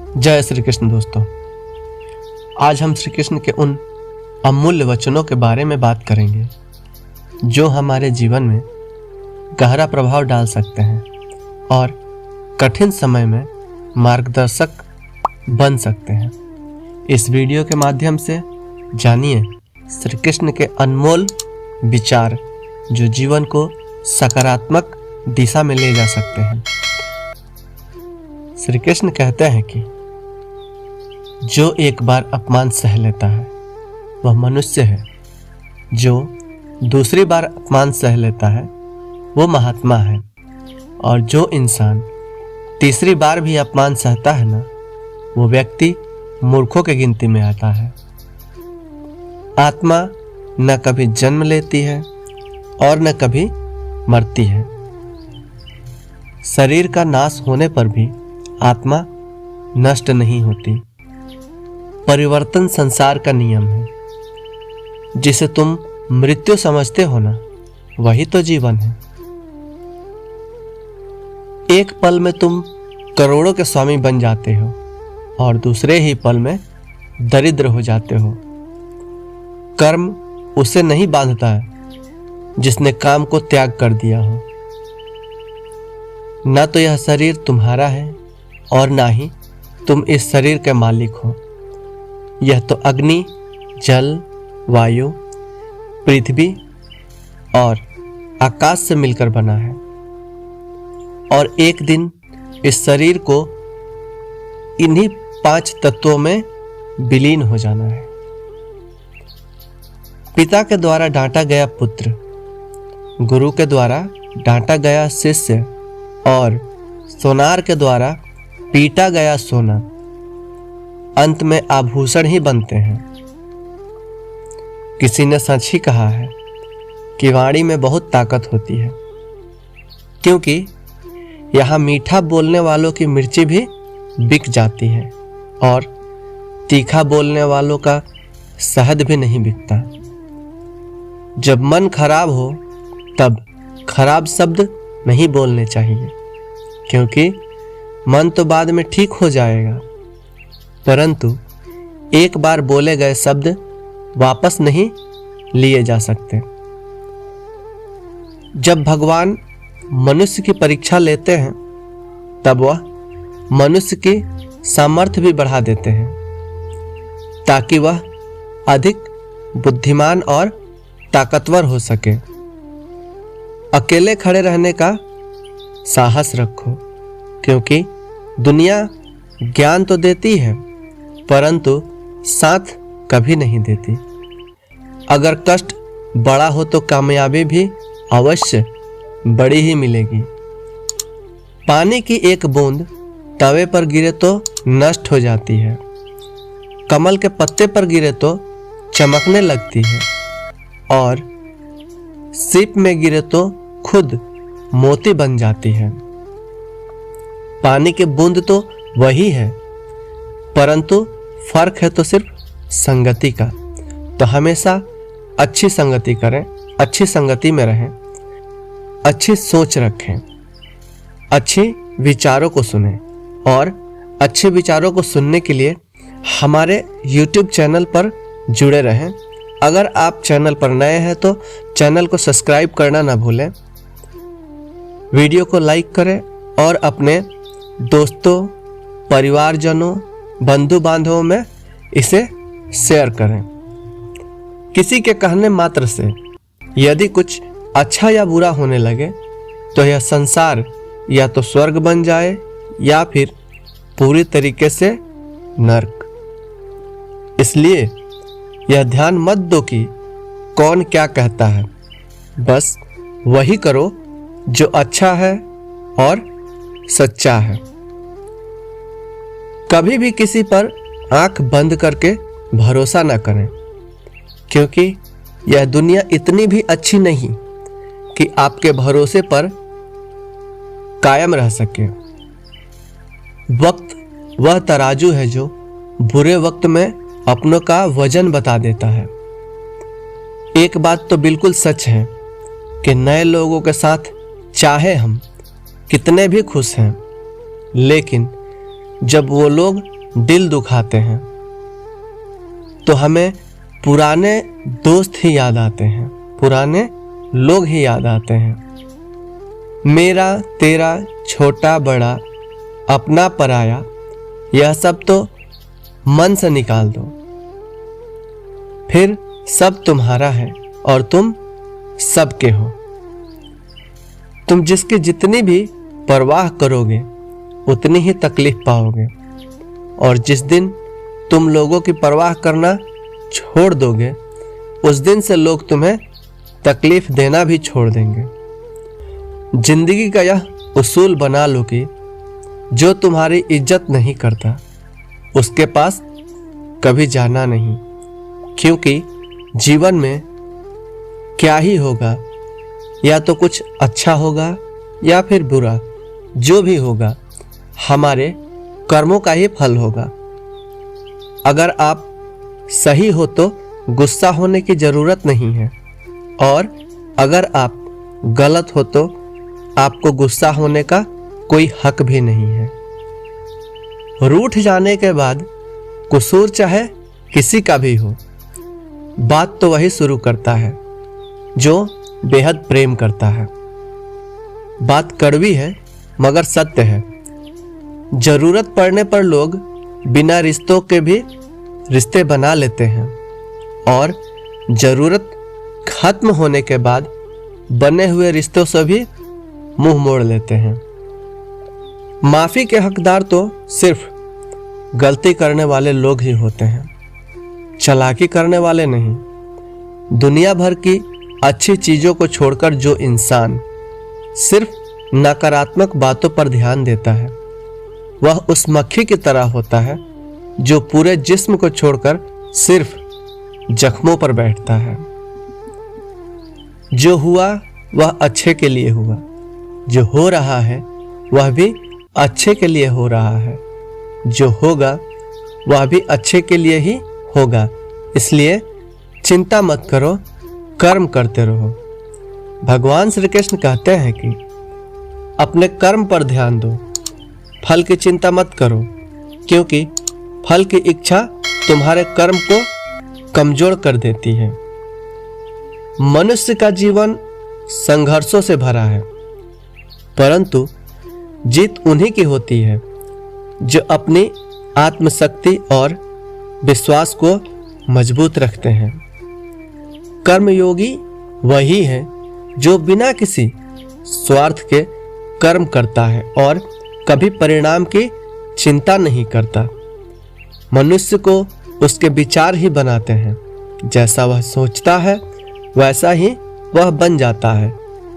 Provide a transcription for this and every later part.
जय श्री कृष्ण दोस्तों। आज हम श्री कृष्ण के उन अमूल्य वचनों के बारे में बात करेंगे जो हमारे जीवन में गहरा प्रभाव डाल सकते हैं और कठिन समय में मार्गदर्शक बन सकते हैं। इस वीडियो के माध्यम से जानिए श्री कृष्ण के अनमोल विचार जो जीवन को सकारात्मक दिशा में ले जा सकते हैं। श्री कृष्ण कहते हैं कि जो एक बार अपमान सह लेता है वह मनुष्य है, जो दूसरी बार अपमान सह लेता है वो महात्मा है, और जो इंसान तीसरी बार भी अपमान सहता है ना, वो व्यक्ति मूर्खों की गिनती में आता है। आत्मा न कभी जन्म लेती है और न कभी मरती है। शरीर का नाश होने पर भी आत्मा नष्ट नहीं होती। परिवर्तन संसार का नियम है। जिसे तुम मृत्यु समझते हो ना, वही तो जीवन है। एक पल में तुम करोड़ों के स्वामी बन जाते हो और दूसरे ही पल में दरिद्र हो जाते हो। कर्म उसे नहीं बांधता है जिसने काम को त्याग कर दिया हो। ना तो यह शरीर तुम्हारा है और ना ही तुम इस शरीर के मालिक हो। यह तो अग्नि, जल, वायु, पृथ्वी और आकाश से मिलकर बना है, और एक दिन इस शरीर को इन्हीं 5 तत्वों में विलीन हो जाना है। पिता के द्वारा डांटा गया पुत्र, गुरु के द्वारा डांटा गया शिष्य और सोनार के द्वारा पीटा गया सोना अंत में आभूषण ही बनते हैं। किसी ने सच ही कहा है कि वाणी में बहुत ताकत होती है, क्योंकि यहाँ मीठा बोलने वालों की मिर्ची भी बिक जाती है और तीखा बोलने वालों का शहद भी नहीं बिकता। जब मन खराब हो तब खराब शब्द नहीं बोलने चाहिए, क्योंकि मन तो बाद में ठीक हो जाएगा, परंतु एक बार बोले गए शब्द वापस नहीं लिए जा सकते। जब भगवान मनुष्य की परीक्षा लेते हैं तब वह मनुष्य की सामर्थ्य भी बढ़ा देते हैं, ताकि वह अधिक बुद्धिमान और ताकतवर हो सके। अकेले खड़े रहने का साहस रखो, क्योंकि दुनिया ज्ञान तो देती है परंतु साथ कभी नहीं देती। अगर कष्ट बड़ा हो तो कामयाबी भी अवश्य बड़ी ही मिलेगी। पानी की एक बूंद तवे पर गिरे तो नष्ट हो जाती है, कमल के पत्ते पर गिरे तो चमकने लगती है, और सीप में गिरे तो खुद मोती बन जाती है। पानी की बूंद तो वही है, परंतु फर्क है तो सिर्फ संगति का। तो हमेशा अच्छी संगति करें, अच्छी संगति में रहें, अच्छी सोच रखें, अच्छे विचारों को सुनें, और अच्छे विचारों को सुनने के लिए हमारे YouTube चैनल पर जुड़े रहें। अगर आप चैनल पर नए हैं तो चैनल को सब्सक्राइब करना ना भूलें। वीडियो को लाइक करें और अपने दोस्तों, परिवारजनों, बंधु बांधवों में इसे शेयर करें। किसी के कहने मात्र से यदि कुछ अच्छा या बुरा होने लगे तो यह संसार या तो स्वर्ग बन जाए या फिर पूरी तरीके से नर्क। इसलिए यह ध्यान मत दो कि कौन क्या कहता है, बस वही करो जो अच्छा है और सच्चा है। कभी भी किसी पर आंख बंद करके भरोसा न करें, क्योंकि यह दुनिया इतनी भी अच्छी नहीं कि आपके भरोसे पर कायम रह सके। वक्त वह तराजू है जो बुरे वक्त में अपनों का वजन बता देता है। एक बात तो बिल्कुल सच है कि नए लोगों के साथ चाहे हम कितने भी खुश हैं, लेकिन जब वो लोग दिल दुखाते हैं तो हमें पुराने दोस्त ही याद आते हैं, पुराने लोग ही याद आते हैं। मेरा तेरा छोटा बड़ा अपना पराया, यह सब तो मन से निकाल दो, फिर सब तुम्हारा है और तुम सबके हो। तुम जिसकी जितनी भी परवाह करोगे उतनी ही तकलीफ पाओगे, और जिस दिन तुम लोगों की परवाह करना छोड़ दोगे उस दिन से लोग तुम्हें तकलीफ देना भी छोड़ देंगे। जिंदगी का यह उसूल बना लो कि जो तुम्हारी इज्जत नहीं करता उसके पास कभी जाना नहीं, क्योंकि जीवन में क्या ही होगा, या तो कुछ अच्छा होगा या फिर बुरा, जो भी होगा हमारे कर्मों का ही फल होगा। अगर आप सही हो तो गुस्सा होने की जरूरत नहीं है, और अगर आप गलत हो तो आपको गुस्सा होने का कोई हक भी नहीं है। रूठ जाने के बाद कसूर चाहे किसी का भी हो, बात तो वही शुरू करता है जो बेहद प्रेम करता है। बात कड़वी है मगर सत्य है। जरूरत पड़ने पर लोग बिना रिश्तों के भी रिश्ते बना लेते हैं, और जरूरत खत्म होने के बाद बने हुए रिश्तों से भी मुंह मोड़ लेते हैं। माफी के हकदार तो सिर्फ गलती करने वाले लोग ही होते हैं, चालाकी करने वाले नहीं। दुनिया भर की अच्छी चीजों को छोड़कर जो इंसान सिर्फ नकारात्मक बातों पर ध्यान देता है वह उस मक्खी की तरह होता है जो पूरे जिस्म को छोड़कर सिर्फ जख्मों पर बैठता है। जो हुआ वह अच्छे के लिए हुआ, जो हो रहा है वह भी अच्छे के लिए हो रहा है, जो होगा वह भी अच्छे के लिए ही होगा। इसलिए चिंता मत करो, कर्म करते रहो। भगवान श्री कृष्ण कहते हैं कि अपने कर्म पर ध्यान दो, फल की चिंता मत करो, क्योंकि फल की इच्छा तुम्हारे कर्म को कमजोर कर देती है। मनुष्य का जीवन संघर्षों से भरा है, परंतु जीत उन्हीं की होती है जो अपनी आत्मशक्ति और विश्वास को मजबूत रखते हैं। कर्मयोगी वही है जो बिना किसी स्वार्थ के कर्म करता है और कभी परिणाम की चिंता नहीं करता। मनुष्य को उसके विचार ही बनाते हैं, जैसा वह सोचता है वैसा ही वह बन जाता है।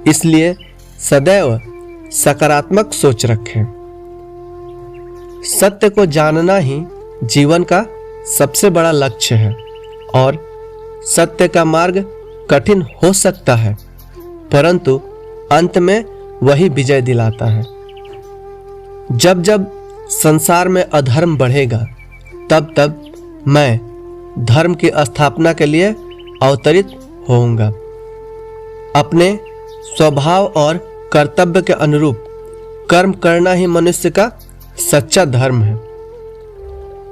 इसलिए सदैव सकारात्मक सोच रखें। सत्य को जानना ही जीवन का सबसे बड़ा लक्ष्य है, और सत्य का मार्ग कठिन हो सकता है, परंतु अंत में वही विजय दिलाता है। जब जब संसार में अधर्म बढ़ेगा तब तब मैं धर्म की स्थापना के लिए अवतरित होऊंगा। अपने स्वभाव और कर्तव्य के अनुरूप कर्म करना ही मनुष्य का सच्चा धर्म है।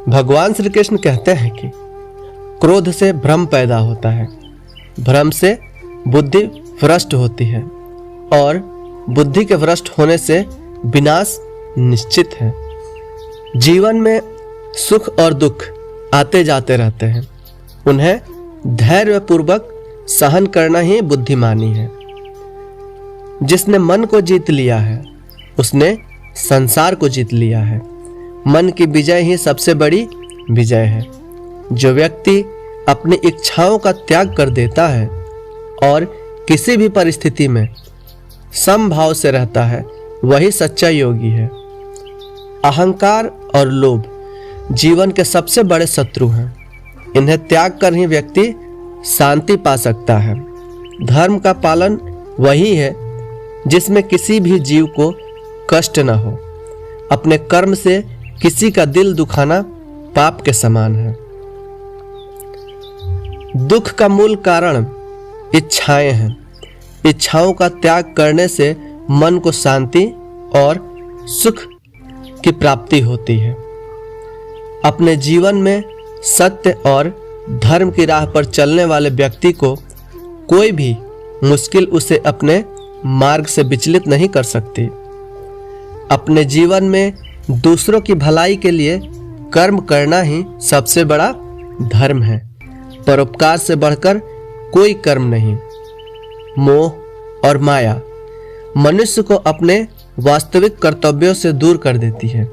भगवान श्री कृष्ण कहते हैं कि क्रोध से भ्रम पैदा होता है, भ्रम से बुद्धि भ्रष्ट होती है, और बुद्धि के भ्रष्ट होने से विनाश निश्चित है। जीवन में सुख और दुख आते जाते रहते हैं, उन्हें धैर्यपूर्वक सहन करना ही बुद्धिमानी है। जिसने मन को जीत लिया है उसने संसार को जीत लिया है। मन की विजय ही सबसे बड़ी विजय है। जो व्यक्ति अपनी इच्छाओं का त्याग कर देता है और किसी भी परिस्थिति में समभाव से रहता है वही सच्चा योगी है। अहंकार और लोभ जीवन के सबसे बड़े शत्रु हैं। इन्हें त्याग कर ही व्यक्ति शांति पा सकता है। धर्म का पालन वही है जिसमें किसी भी जीव को कष्ट न हो। अपने कर्म से किसी का दिल दुखाना पाप के समान है। दुख का मूल कारण इच्छाएं हैं। इच्छाओं का त्याग करने से मन को शांति और सुख की प्राप्ति होती है। अपने जीवन में सत्य और धर्म की राह पर चलने वाले व्यक्ति को कोई भी मुश्किल उसे अपने मार्ग से विचलित नहीं कर सकती। अपने जीवन में दूसरों की भलाई के लिए कर्म करना ही सबसे बड़ा धर्म है। परोपकार से बढ़कर कोई कर्म नहीं। मोह और माया मनुष्य को अपने वास्तविक कर्तव्यों से दूर कर देती है।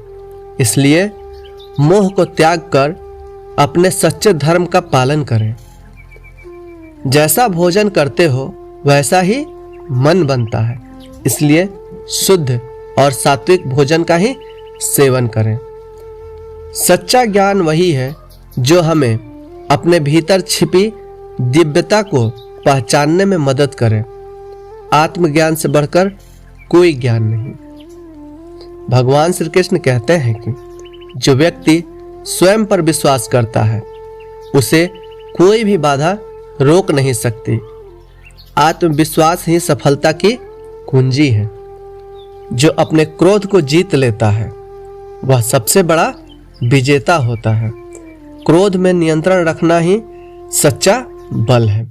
इसलिए मोह को त्याग कर अपने सच्चे धर्म का पालन करें। जैसा भोजन करते हो वैसा ही मन बनता है, इसलिए शुद्ध और सात्विक भोजन का ही सेवन करें। सच्चा ज्ञान वही है जो हमें अपने भीतर छिपी दिव्यता को पहचानने में मदद करे। आत्मज्ञान से बढ़कर कोई ज्ञान नहीं। भगवान श्री कृष्ण कहते हैं कि जो व्यक्ति स्वयं पर विश्वास करता है उसे कोई भी बाधा रोक नहीं सकती। आत्मविश्वास ही सफलता की कुंजी है। जो अपने क्रोध को जीत लेता है वह सबसे बड़ा विजेता होता है। क्रोध में नियंत्रण रखना ही सच्चा बल है।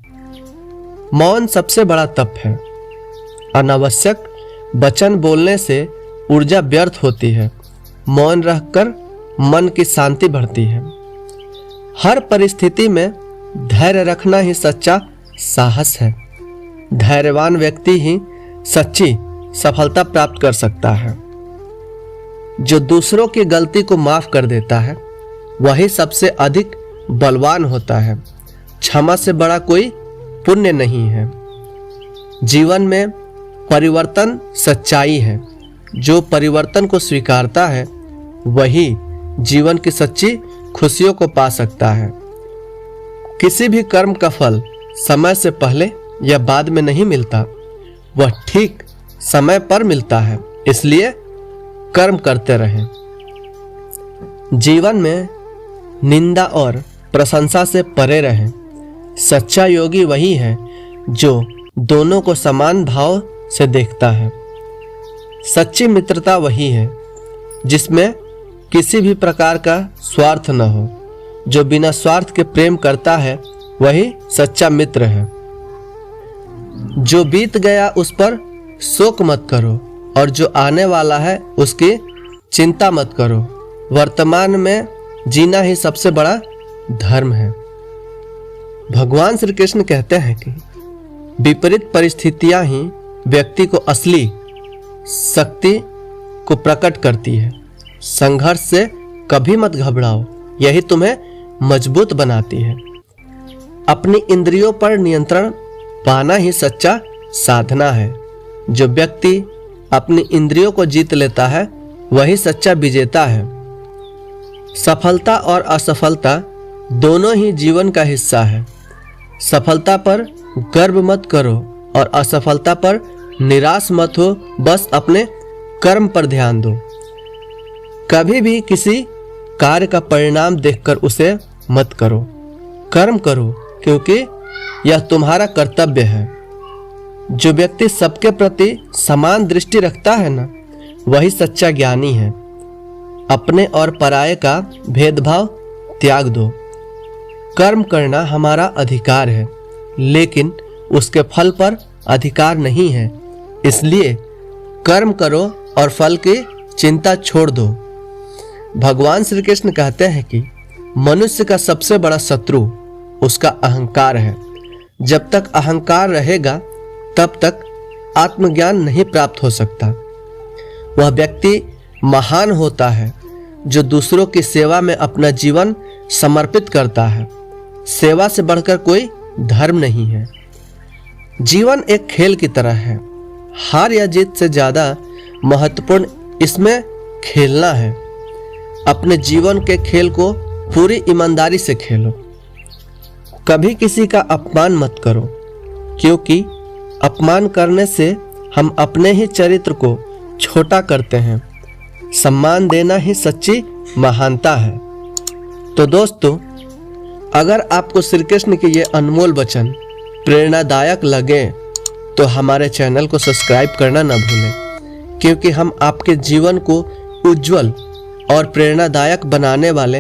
मौन सबसे बड़ा तप है। अनावश्यक वचन बोलने से ऊर्जा व्यर्थ होती है। मौन रहकर मन की शांति बढ़ती है। हर परिस्थिति में धैर्य रखना ही सच्चा साहस है। धैर्यवान व्यक्ति ही सच्ची सफलता प्राप्त कर सकता है। जो दूसरों की गलती को माफ कर देता है वही सबसे अधिक बलवान होता है। क्षमा से बड़ा कोई पुण्य नहीं है। जीवन में परिवर्तन सच्चाई है। जो परिवर्तन को स्वीकारता है वही जीवन की सच्ची खुशियों को पा सकता है। किसी भी कर्म का फल समय से पहले या बाद में नहीं मिलता, वह ठीक समय पर मिलता है। इसलिए कर्म करते रहें। जीवन में निंदा और प्रशंसा से परे रहें। सच्चा योगी वही है जो दोनों को समान भाव से देखता है। सच्ची मित्रता वही है जिसमें किसी भी प्रकार का स्वार्थ न हो। जो बिना स्वार्थ के प्रेम करता है वही सच्चा मित्र है। जो बीत गया उस पर शोक मत करो और जो आने वाला है उसकी चिंता मत करो। वर्तमान में जीना ही सबसे बड़ा धर्म है। भगवान श्री कृष्ण कहते हैं कि विपरीत परिस्थितियां ही व्यक्ति को असली शक्ति को प्रकट करती है। संघर्ष से कभी मत घबराओ, यही तुम्हें मजबूत बनाती है। अपनी इंद्रियों पर नियंत्रण पाना ही सच्चा साधना है। जो व्यक्ति अपनी इंद्रियों को जीत लेता है वही सच्चा विजेता है। सफलता और असफलता दोनों ही जीवन का हिस्सा है। सफलता पर गर्व मत करो और असफलता पर निराश मत हो। बस अपने कर्म पर ध्यान दो। कभी भी किसी कार्य का परिणाम देखकर उसे मत करो। कर्म करो क्योंकि यह तुम्हारा कर्तव्य है। जो व्यक्ति सबके प्रति समान दृष्टि रखता है ना, वही सच्चा ज्ञानी है। अपने और पराये का भेदभाव त्याग दो। कर्म करना हमारा अधिकार है, लेकिन उसके फल पर अधिकार नहीं है। इसलिए कर्म करो और फल की चिंता छोड़ दो। भगवान श्री कृष्ण कहते हैं कि मनुष्य का सबसे बड़ा शत्रु उसका अहंकार है। जब तक अहंकार रहेगा तब तक आत्मज्ञान नहीं प्राप्त हो सकता। वह व्यक्ति महान होता है जो दूसरों की सेवा में अपना जीवन समर्पित करता है। सेवा से बढ़कर कोई धर्म नहीं है। जीवन एक खेल की तरह है। हार या जीत से ज्यादा महत्वपूर्ण इसमें खेलना है। अपने जीवन के खेल को पूरी ईमानदारी से खेलो। कभी किसी का अपमान मत करो, क्योंकि अपमान करने से हम अपने ही चरित्र को छोटा करते हैं। सम्मान देना ही सच्ची महानता है। तो दोस्तों, अगर आपको श्री कृष्ण के ये अनमोल वचन प्रेरणादायक लगे तो हमारे चैनल को सब्सक्राइब करना न भूलें, क्योंकि हम आपके जीवन को उज्जवल और प्रेरणादायक बनाने वाले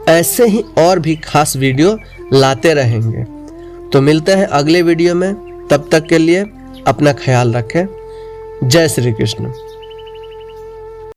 ऐसे ही और भी खास वीडियो लाते रहेंगे। तो मिलते हैं अगले वीडियो में, तब तक के लिए अपना ख्याल रखें। जय श्री कृष्ण।